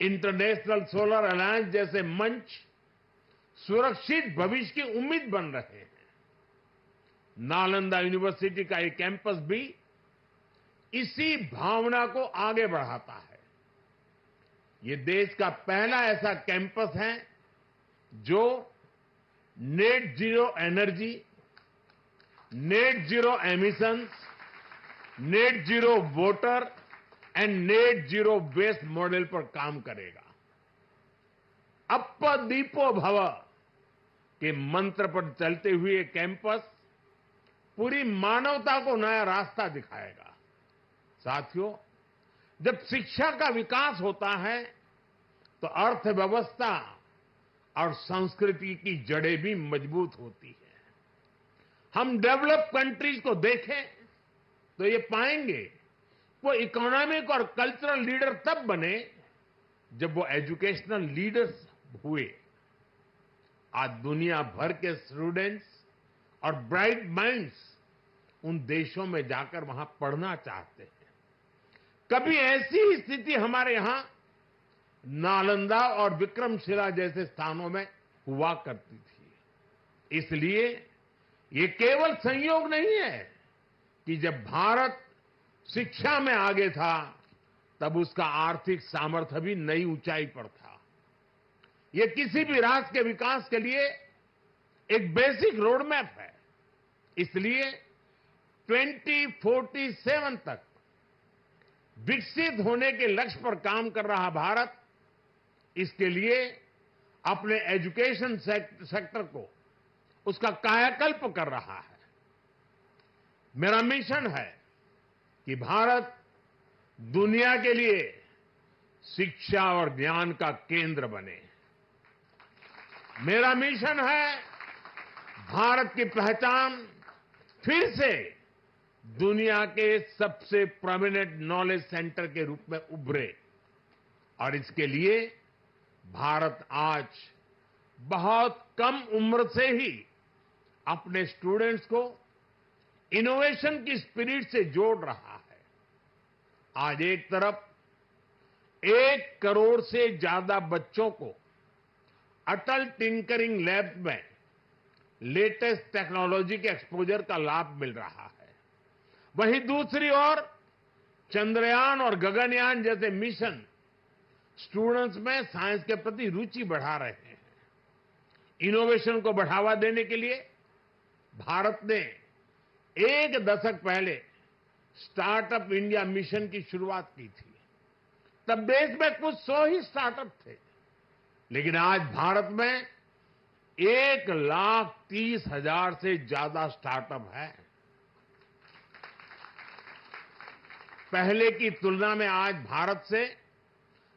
International solar alliance जैसे मंच सुरक्षित भविष्य की उम्मीद बन रहे हैं। नालंदा यूनिवर्सिटी का ये कैंपस भी इसी भावना को आगे बढ़ाता है। ये देश का पहला ऐसा कैंपस है जो net zero energy, net zero emissions, net zero water and net zero waste model पर काम करेगा। अप्प दीपो भव के मंत्र पर चलते हुए ये कैंपस पूरी मानवता को नया रास्ता दिखाएगा। साथियों, जब शिक्षा का विकास होता है तो अर्थव्यवस्था और संस्कृति की जड़ें भी मजबूत होती है। हम डेवलप कंट्रीज को देखें तो ये पाएंगे वो इकोनॉमिक और कल्चरल लीडर तब बने जब वो एजुकेशनल लीडर्स हुए। आज दुनिया भर के स्टूडेंट्स और ब्राइट माइंड्स उन देशों में जाकर वहां पढ़ना चाहते हैं। कभी ऐसी स्थिति हमारे यहां नालंदा और विक्रमशिला जैसे स्थानों में हुआ करती थी। इसलिए ये केवल संयोग नहीं है कि जब भारत शिक्षा में आगे था तब उसका आर्थिक सामर्थ्य भी नई ऊंचाई पर था। ये किसी भी राष्ट्र के विकास के लिए एक बेसिक रोड मैप है। इसलिए 2047 तक विकसित होने के लक्ष्य पर काम कर रहा भारत इसके लिए अपने एजुकेशन सेक्टर को उसका कायाकल्प कर रहा है। मेरा मिशन है कि भारत दुनिया के लिए शिक्षा और ज्ञान का केंद्र बने। मेरा मिशन है भारत की पहचान फिर से दुनिया के सबसे प्रोमिनेंट नॉलेज सेंटर के रूप में उभरे। और इसके लिए भारत आज बहुत कम उम्र से ही अपने स्टूडेंट्स को इनोवेशन की स्पिरिट से जोड़ रहा है। आज एक तरफ 1 करोड़ से ज्यादा बच्चों को अटल टिंकरिंग लैब में लेटेस्ट टेक्नोलॉजी के एक्सपोजर का लाभ मिल रहा है, वहीं दूसरी ओर चंद्रयान और गगनयान जैसे मिशन स्टूडेंट्स में साइंस के प्रति रुचि बढ़ा रहे हैं। इनोवेशन को बढ़ावा देने के लिए भारत ने 1 दशक पहले स्टार्टअप इंडिया मिशन की शुरुआत की थी। तब देश में कुछ 100 ही स्टार्टअप थे, लेकिन आज भारत में 1,30,000 से ज्यादा स्टार्टअप है। पहले की तुलना में आज भारत से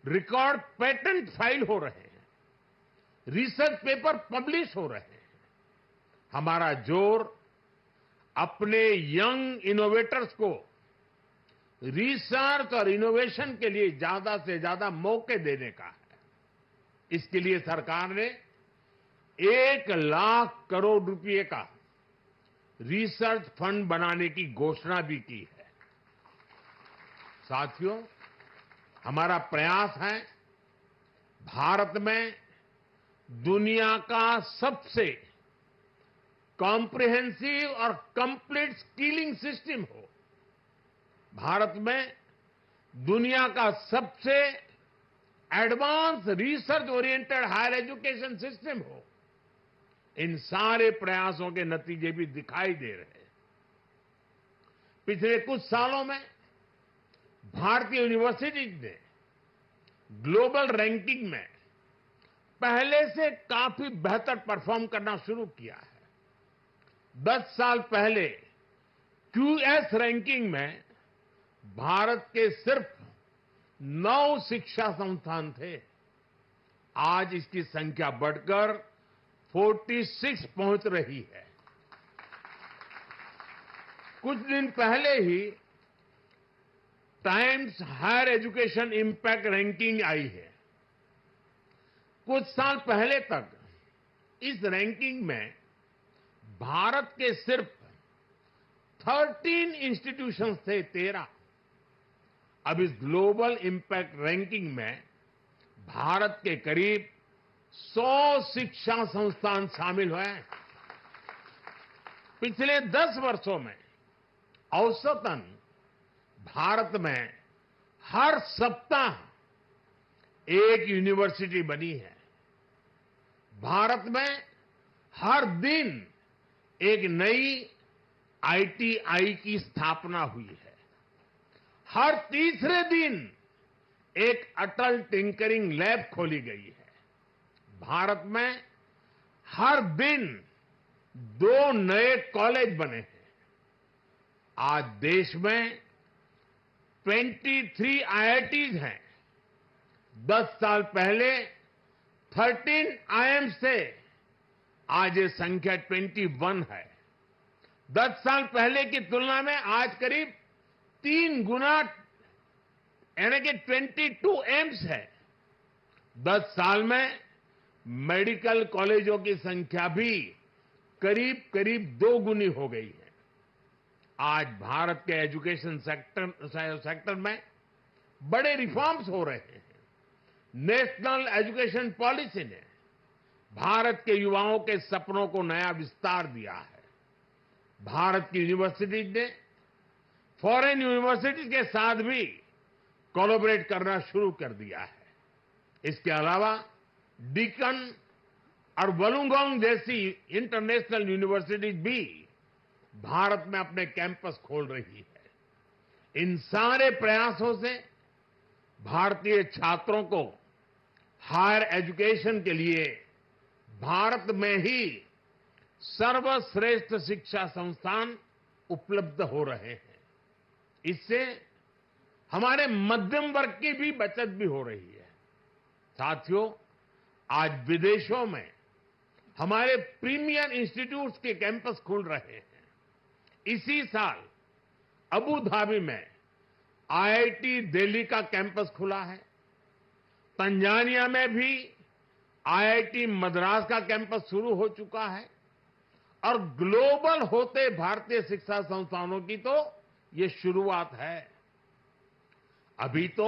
रिकॉर्ड पेटेंट फाइल हो रहे हैं, रिसर्च पेपर पब्लिश हो रहे हैं। हमारा जोर अपने यंग इनोवेटर्स को रिसर्च और इनोवेशन के लिए ज्यादा से ज्यादा मौके देने का है। इसके लिए सरकार ने 1 लाख करोड़ रुपए का रिसर्च फंड बनाने की घोषणा भी की है। साथियों, हमारा प्रयास है भारत में दुनिया का सबसे कॉम्प्रिहेंसिव और कंप्लीट स्किलिंग सिस्टम हो। भारत में दुनिया का सबसे advance research oriented higher education system हो। इन सारे प्रयासों के नतीजे भी दिखाई दे रहे हैं। पिछले कुछ सालों में भारतीय यूनिवर्सिटीज ने ग्लोबल रैंकिंग में पहले से काफी बेहतर परफॉर्म करना शुरू किया है। 10 साल पहले क्यूएस रैंकिंग में भारत के सिर्फ 9 शिक्षा संस्थान थे। आज इसकी संख्या बढ़कर 46 पहुंच रही है। कुछ दिन पहले ही Times Higher Education Impact Ranking आई है। कुछ साल पहले तक इस रैंकिंग में भारत के सिर्फ 13 इंस्टीट्यूशंस थे, 13। अब इस ग्लोबल इंपैक्ट रैंकिंग में भारत के करीब 100 शिक्षा संस्थान शामिल हुए हैं। पिछले 10 वर्षों में औसतन भारत में हर सप्ताह एक यूनिवर्सिटी बनी है। भारत में हर दिन एक नई आईटीआई की स्थापना हुई है। हर तीसरे दिन एक अटल टिंकरिंग लैब खोली गई है। भारत में हर दिन 2 नए कॉलेज बने हैं। आज देश में 23 आईआईटीज हैं। 10 साल पहले 13 आईआईएम्स थे। आज ये संख्या 21 है। 10 साल पहले की तुलना में आज करीब 3 गुना यानी कि 22 एम्स है। 10 साल में मेडिकल कॉलेजों की संख्या भी करीब करीब 2 गुनी हो गई है। आज भारत के एजुकेशन सेक्टर में बड़े रिफॉर्म्स हो रहे हैं। नेशनल एजुकेशन पॉलिसी ने भारत के युवाओं के सपनों को नया विस्तार दिया है। भारत की यूनिवर्सिटीज ने फॉरेन यूनिवर्सिटीज के साथ भी कोलैबोरेट करना शुरू कर दिया है। इसके अलावा डीकन और वुलंगडोंग जैसी इंटरनेशनल यूनिवर्सिटीज भी भारत में अपने कैंपस खोल रही है। इन सारे प्रयासों से भारतीय छात्रों को हायर एजुकेशन के लिए भारत में ही सर्वश्रेष्ठ शिक्षा संस्थान उपलब्ध हो रहे हैं। इससे हमारे मध्यम वर्ग की भी बचत भी हो रही है। साथियों, आज विदेशों में हमारे प्रीमियर इंस्टीट्यूट्स के कैंपस खुल रहे हैं। इसी साल अबू धाबी में आईआईटी दिल्ली का कैंपस खुला है। तंजानिया में भी आईआईटी मद्रास का कैंपस शुरू हो चुका है। और ग्लोबल होते भारतीय शिक्षा संस्थानों की तो ये शुरुआत है। अभी तो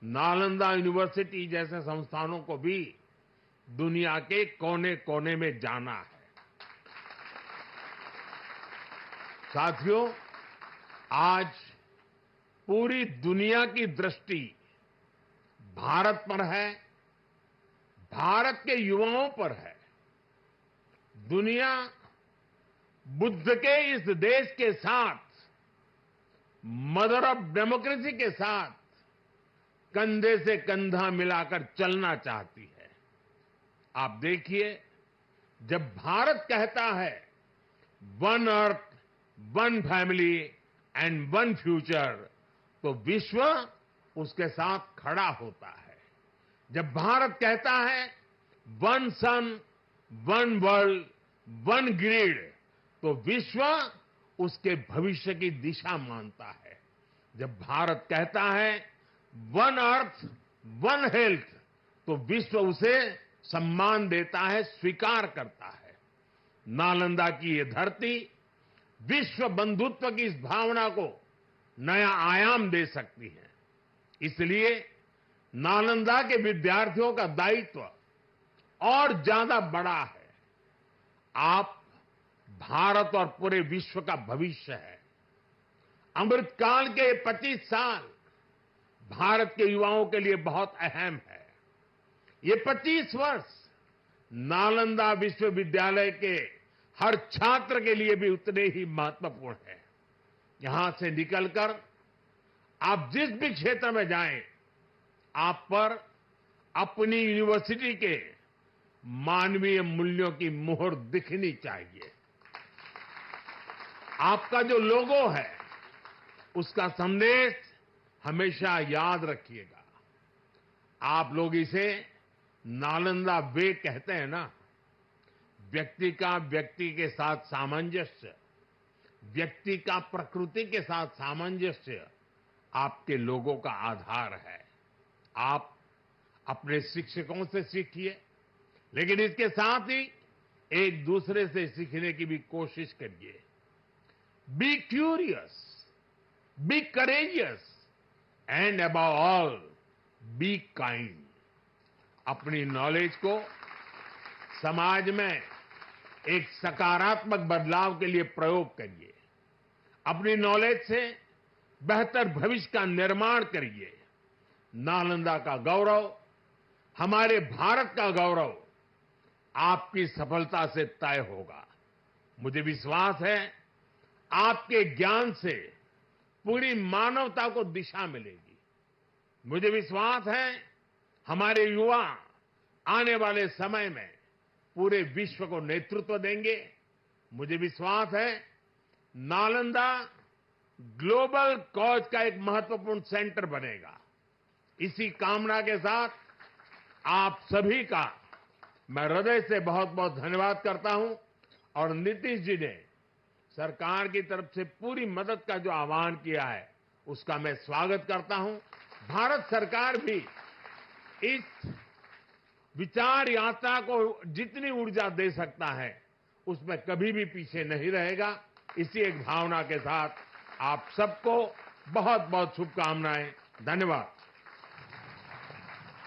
नालंदा यूनिवर्सिटी जैसे संस्थानों को भी दुनिया के कोने कोने में जाना है। साथियों, आज पूरी दुनिया की दृष्टि भारत पर है, भारत के युवाओं पर है। दुनिया बुद्ध के इस देश के साथ, मदर ऑफ डेमोक्रेसी के साथ कंधे से कंधा मिलाकर चलना चाहती है। आप देखिए, जब भारत कहता है one earth, one family and one future, तो विश्व उसके साथ खड़ा होता है। जब भारत कहता है वन सन, वन वर्ल्ड, वन ग्रिड, तो विश्व उसके भविष्य की दिशा मानता है। जब भारत कहता है वन अर्थ, वन हेल्थ, तो विश्व उसे सम्मान देता है, स्वीकार करता है। नालंदा की ये धरती विश्व बंधुत्व की इस भावना को नया आयाम दे सकती है। इसलिए नालंदा के विद्यार्थियों का दायित्व और ज्यादा बड़ा है। आप भारत और पूरे विश्व का भविष्य है। अमृतकाल के 25 साल भारत के युवाओं के लिए बहुत अहम है। ये 25 वर्ष नालंदा विश्वविद्यालय के हर छात्र के लिए भी उतने ही महत्वपूर्ण है। यहां से निकलकर आप जिस भी क्षेत्र में जाएं, आप पर अपनी यूनिवर्सिटी के मानवीय मूल्यों की मुहर दिखनी चाहिए। आपका जो लोगो है, उसका संदेश हमेशा याद रखिएगा। आप लोग इसे नालंदा वे कहते हैं ना। व्यक्ति का व्यक्ति के साथ सामंजस्य, व्यक्ति का प्रकृति के साथ सामंजस्य आपके लोगों का आधार है। आप अपने शिक्षकों से सीखिए, लेकिन इसके साथ ही एक दूसरे से सीखने की भी कोशिश करिए। Be curious, be courageous and above all be kind. अपनी नॉलेज को समाज में एक सकारात्मक बदलाव के लिए प्रयोग करिए। अपनी नॉलेज से बेहतर भविष्य का निर्माण करिए। नालंदा का गौरव, हमारे भारत का गौरव आपकी सफलता से तय होगा। मुझे विश्वास है आपके ज्ञान से पूरी मानवता को दिशा मिलेगी। मुझे विश्वास है हमारे युवा आने वाले समय में पूरे विश्व को नेतृत्व देंगे। मुझे विश्वास है नालंदा ग्लोबल कॉज का एक महत्वपूर्ण सेंटर बनेगा। इसी कामना के साथ आप सभी का मैं हृदय से बहुत बहुत धन्यवाद करता हूं और नीतीश जी ने सरकार की तरफ से पूरी मदद का जो आह्वान किया है उसका मैं स्वागत करता हूं। भारत सरकार भी इस विचार यात्रा को जितनी ऊर्जा दे सकता है उसमें कभी भी पीछे नहीं रहेगा। इसी एक भावना के साथ आप सबको बहुत बहुत शुभकामनाएं। धन्यवाद।